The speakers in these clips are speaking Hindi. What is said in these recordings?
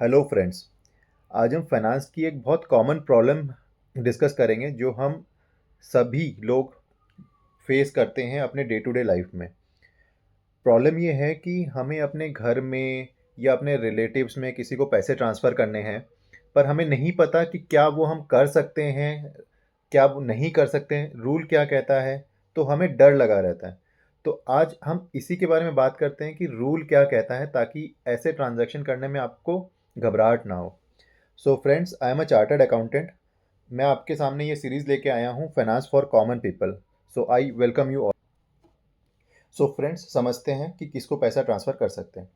Hello friends. आज हम फाइनेंस की एक बहुत कॉमन प्रॉब्लम डिस्कस करेंगे जो हम सभी लोग फेस करते हैं अपने डे टू डे लाइफ में। प्रॉब्लम ये है कि हमें अपने घर में या अपने रिलेटिव्स में किसी को पैसे ट्रांसफ़र करने हैं, पर हमें नहीं पता कि क्या वो हम कर सकते हैं, क्या वो नहीं कर सकते हैं, रूल क्या कहता है, तो हमें डर लगा रहता है। तो आज हम इसी के बारे में बात करते हैं कि रूल क्या कहता है ताकि ऐसे ट्रांज़ैक्शन करने में आपको घबराहट ना हो। So friends, I am a chartered accountant. मैं आपके सामने ये सीरीज़ लेके आया हूँ finance for common people. So I welcome you all. So friends, समझते हैं कि किसको पैसा ट्रांसफ़र कर सकते हैं।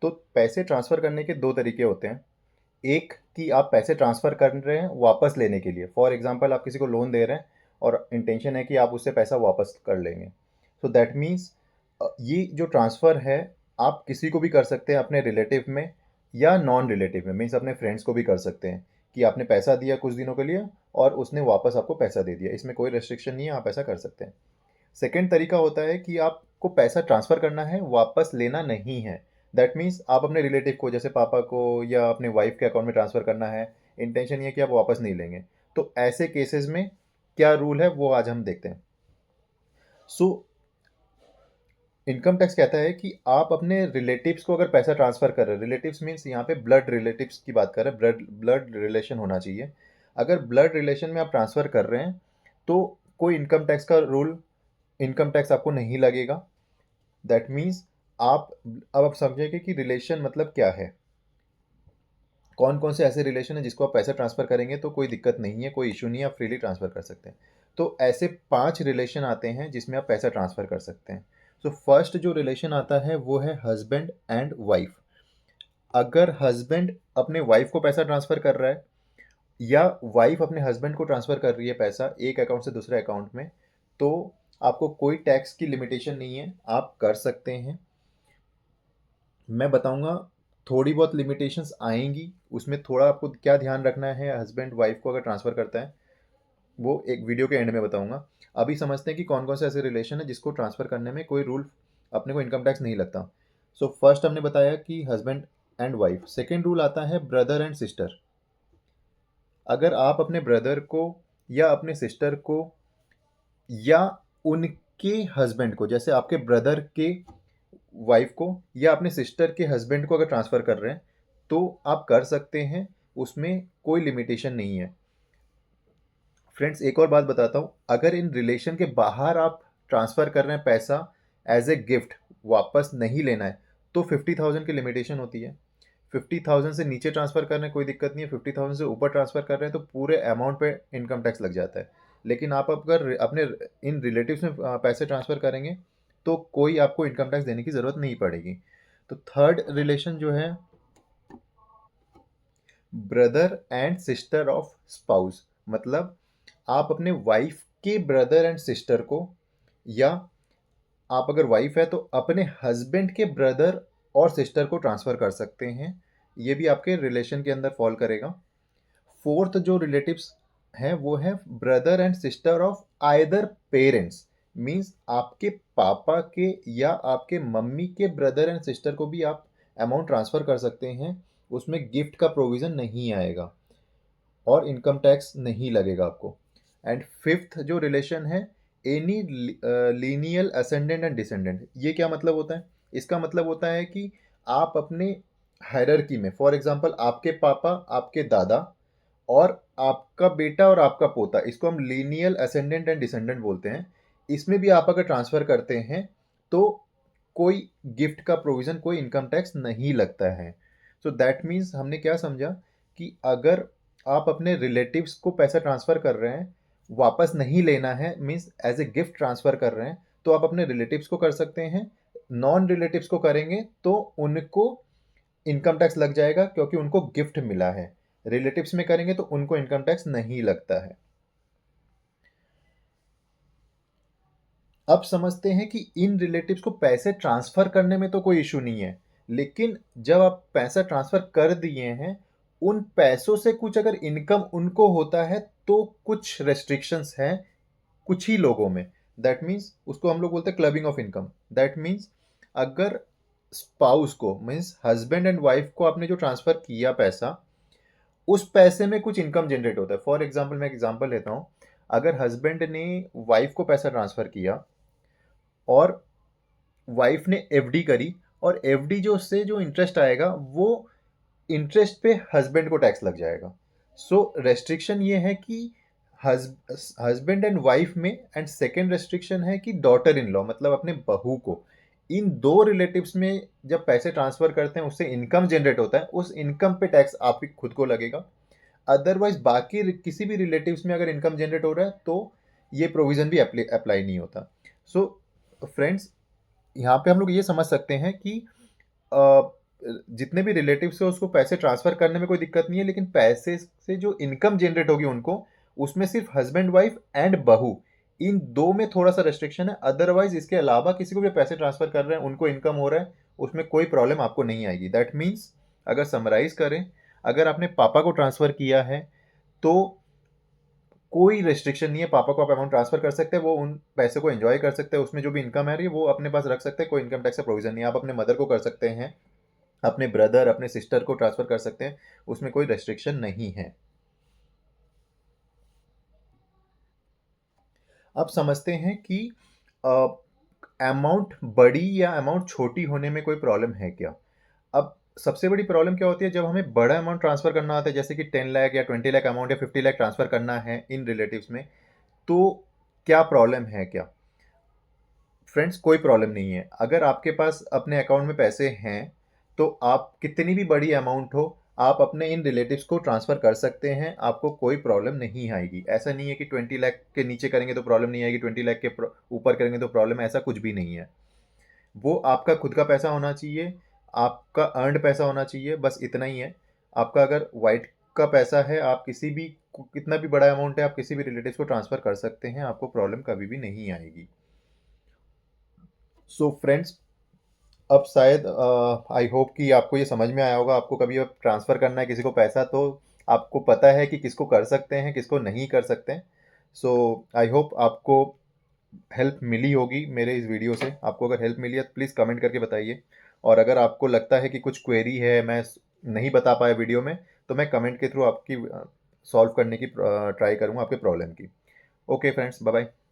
तो पैसे ट्रांसफ़र करने के दो तरीके होते हैं। एक कि आप पैसे ट्रांसफ़र कर रहे हैं वापस लेने के लिए। फॉर एग्जांपल, आप किसी को लोन दे रहे हैं और इंटेंशन है कि आप उससे पैसा वापस कर लेंगे। सो दैट मीन्स ये जो ट्रांसफ़र है, आप किसी को भी कर सकते हैं, अपने रिलेटिव में या नॉन रिलेटिव में, मीन्स अपने फ्रेंड्स को भी कर सकते हैं कि आपने पैसा दिया कुछ दिनों के लिए और उसने वापस आपको पैसा दे दिया। इसमें कोई रेस्ट्रिक्शन नहीं है, आप ऐसा कर सकते हैं। सेकेंड तरीका होता है कि आपको पैसा ट्रांसफ़र करना है, वापस लेना नहीं है। दैट मीन्स आप अपने रिलेटिव को, जैसे पापा को या अपने वाइफ के अकाउंट में ट्रांसफ़र करना है, इंटेंशन ये है कि आप वापस नहीं लेंगे। तो ऐसे केसेस में क्या रूल है वो आज हम देखते हैं। सो इनकम टैक्स कहता है कि आप अपने रिलेटिव्स को अगर पैसा ट्रांसफ़र कर रहे हैं, रिलेटिव्स मीन्स यहाँ पे ब्लड रिलेटिव्स की बात कर रहे हैं, ब्लड ब्लड रिलेशन होना चाहिए। अगर ब्लड रिलेशन में आप ट्रांसफ़र कर रहे हैं तो कोई इनकम टैक्स का रूल, इनकम टैक्स आपको नहीं लगेगा। दैट मीन्स आप अब आप समझेंगे कि रिलेशन मतलब क्या है, कौन कौन से ऐसे रिलेशन है जिसको आप पैसा ट्रांसफ़र करेंगे तो कोई दिक्कत नहीं है, कोई इशू नहीं है, आप फ्रीली ट्रांसफ़र कर सकते हैं। तो ऐसे 5 रिलेशन आते हैं जिसमें आप पैसा ट्रांसफ़र कर सकते हैं। सो फर्स्ट जो रिलेशन आता है वो है हस्बैंड एंड वाइफ। अगर हस्बैंड अपने वाइफ को पैसा ट्रांसफ़र कर रहा है या वाइफ अपने हस्बैंड को ट्रांसफ़र कर रही है पैसा एक अकाउंट से दूसरे अकाउंट में, तो आपको कोई टैक्स की लिमिटेशन नहीं है, आप कर सकते हैं। मैं बताऊँगा, थोड़ी बहुत लिमिटेशंस आएँगी, उसमें थोड़ा आपको क्या ध्यान रखना है हस्बैंड वाइफ को अगर ट्रांसफ़र करता है, वो एक वीडियो के एंड में बताऊँगा। अभी समझते हैं कि कौन-कौन से ऐसे रिलेशन हैं जिसको ट्रांसफ़र करने में कोई रूल अपने को इनकम टैक्स नहीं लगता। सो फर्स्ट हमने बताया कि husband and wife. Second rule आता है ब्रदर एंड सिस्टर। अगर आप अपने ब्रदर को या अपने सिस्टर को या उनके हस्बैंड को, जैसे आपके ब्रदर के वाइफ को या अपने सिस्टर के हस्बैंड को अगर ट्रांसफ़र कर रहे हैं, तो आप कर सकते हैं, उसमें कोई लिमिटेशन नहीं है। फ्रेंड्स, एक और बात बताता हूँ, अगर इन रिलेशन के बाहर आप ट्रांसफ़र कर रहे हैं पैसा एज ए गिफ्ट, वापस नहीं लेना है, तो 50,000 की लिमिटेशन होती है। 50,000 से नीचे ट्रांसफ़र कर रहे हैं कोई दिक्कत नहीं है, 50,000 से ऊपर ट्रांसफ़र कर रहे हैं तो पूरे अमाउंट पे इनकम टैक्स लग जाता है। लेकिन आप अगर अपने इन रिलेटिव्स में पैसे ट्रांसफ़र करेंगे तो कोई आपको इनकम टैक्स देने की ज़रूरत नहीं पड़ेगी। तो थर्ड रिलेशन जो है, brother and sister of spouse, मतलब आप अपने वाइफ के ब्रदर एंड सिस्टर को, या आप अगर वाइफ है तो अपने हस्बैंड के ब्रदर और सिस्टर को ट्रांसफ़र कर सकते हैं। ये भी आपके रिलेशन के अंदर फॉल करेगा। फोर्थ जो रिलेटिव्स हैं वो है brother and sister of either parents. Means आपके पापा के या आपके मम्मी के ब्रदर एंड सिस्टर को भी आप अमाउंट ट्रांसफ़र कर सकते हैं। उसमें गिफ्ट का प्रोविज़न नहीं आएगा और इनकम टैक्स नहीं लगेगा आपको। एंड फिफ्थ जो रिलेशन है, any lineal ascendant and descendant. ये क्या मतलब होता है? इसका मतलब होता है कि आप अपने हायरार्की में, फॉर एग्जांपल आपके पापा, आपके दादा और आपका बेटा और आपका पोता, इसको हम लीनियल असेंडेंट एंड डिसेंडेंट बोलते हैं। इसमें भी आप अगर ट्रांसफ़र करते हैं तो कोई गिफ्ट का प्रोविज़न, कोई इनकम टैक्स नहीं लगता है। सो दैट मीन्स हमने क्या समझा कि अगर आप अपने रिलेटिव्स को पैसा ट्रांसफ़र कर रहे हैं, वापस नहीं लेना है, means as a gift transfer कर रहे हैं, तो आप अपने रिलेटिव्स को कर सकते हैं। नॉन रिलेटिव्स को करेंगे तो उनको इनकम टैक्स लग जाएगा क्योंकि उनको गिफ्ट मिला है। रिलेटिव्स में करेंगे तो उनको इनकम टैक्स नहीं लगता है। अब समझते हैं कि इन रिलेटिव्स को पैसे ट्रांसफ़र करने में तो कोई इशू नहीं है, लेकिन जब आप पैसा ट्रांसफ़र कर दिए हैं, उन पैसों से कुछ अगर इनकम उनको होता है तो कुछ रेस्ट्रिक्शंस हैं कुछ ही लोगों में। दैट मीन्स उसको हम लोग बोलते हैं clubbing of income. That means अगर स्पाउस को, मीन्स हस्बैंड एंड वाइफ को आपने जो ट्रांसफ़र किया पैसा, उस पैसे में कुछ इनकम जनरेट होता है। फॉर एग्ज़ाम्पल मैं एक एग्ज़ाम्पल लेता हूँ, अगर हस्बैंड ने वाइफ को पैसा ट्रांसफ़र किया और वाइफ ने एफडी करी, और एफडी जो उससे जो इंटरेस्ट आएगा वो इंटरेस्ट पे हस्बैंड को टैक्स लग जाएगा। सो रेस्ट्रिक्शन ये है कि हस्बैंड एंड वाइफ में, एंड सेकेंड रेस्ट्रिक्शन है कि डॉटर इन लॉ मतलब अपने बहू को, इन दो रिलेटिव्स में जब पैसे ट्रांसफर करते हैं उससे इनकम जनरेट होता है, उस इनकम पे टैक्स आप ही खुद को लगेगा। अदरवाइज बाकी किसी भी रिलेटिव्स में अगर इनकम जनरेट हो रहा है तो ये प्रोविजन भी अप्लाई नहीं होता। सो फ्रेंड्स, यहाँ पे हम लोग ये समझ सकते हैं कि अ, जितने भी रिलेटिव्स है उसको पैसे ट्रांसफ़र करने में कोई दिक्कत नहीं है, लेकिन पैसे से जो इनकम जनरेट होगी उनको, उसमें सिर्फ हस्बैंड वाइफ एंड बहू, इन दो में थोड़ा सा रेस्ट्रिक्शन है। अदरवाइज इसके अलावा किसी को भी पैसे ट्रांसफ़र कर रहे हैं, उनको इनकम हो रहा है, उसमें कोई प्रॉब्लम आपको नहीं आएगी। दैट मीन्स अगर समराइज करें, अगर आपने पापा को ट्रांसफ़र किया है तो कोई रेस्ट्रिक्शन नहीं है, पापा को आप अमाउंट ट्रांसफर कर सकते हैं, वो उन पैसे को एंजॉय कर सकते हैं, उसमें जो भी इनकम है रही है वो अपने पास रख सकते हैं, कोई इनकम टैक्स का प्रोविजन नहीं है। आप अपने मदर को कर सकते हैं, अपने ब्रदर अपने सिस्टर को ट्रांसफर कर सकते हैं, उसमें कोई रेस्ट्रिक्शन नहीं है। अब समझते हैं कि अमाउंट बड़ी या अमाउंट छोटी होने में कोई प्रॉब्लम है क्या। अब सबसे बड़ी प्रॉब्लम क्या होती है, जब हमें बड़ा अमाउंट ट्रांसफर करना होता है, जैसे कि 10 लाख या 20 लाख अमाउंट या 50 लाख ट्रांसफर करना है इन रिलेटिव्स में, तो क्या प्रॉब्लम है क्या। फ्रेंड्स, कोई प्रॉब्लम नहीं है। अगर आपके पास अपने अकाउंट में पैसे हैं तो आप कितनी भी बड़ी अमाउंट हो, आप अपने इन रिलेटिव्स को ट्रांसफ़र कर सकते हैं, आपको कोई प्रॉब्लम नहीं आएगी। ऐसा नहीं है कि 20 लाख के नीचे करेंगे तो प्रॉब्लम नहीं आएगी, 20 लाख के ऊपर करेंगे तो प्रॉब्लम, ऐसा कुछ भी नहीं है। वो आपका खुद का पैसा होना चाहिए, आपका अर्नड पैसा होना चाहिए, बस इतना ही है। आपका अगर वाइट का पैसा है, आप किसी भी, कितना भी बड़ा अमाउंट है, आप किसी भी रिलेटिव्स को ट्रांसफ़र कर सकते हैं, आपको प्रॉब्लम कभी भी नहीं आएगी। सो फ्रेंड्स, अब शायद आई होप कि आपको ये समझ में आया होगा। आपको कभी अब ट्रांसफ़र करना है किसी को पैसा, तो आपको पता है कि किसको कर सकते हैं, किसको नहीं कर सकते हैं। सो आई होप आपको हेल्प मिली होगी मेरे इस वीडियो से। आपको अगर हेल्प मिली है तो प्लीज़ कमेंट करके बताइए, और अगर आपको लगता है कि कुछ क्वेरी है मैं नहीं बता पाया वीडियो में, तो मैं कमेंट के थ्रू आपकी सॉल्व करने की ट्राई करूँगा आपके प्रॉब्लम की। Okay friends, bye bye.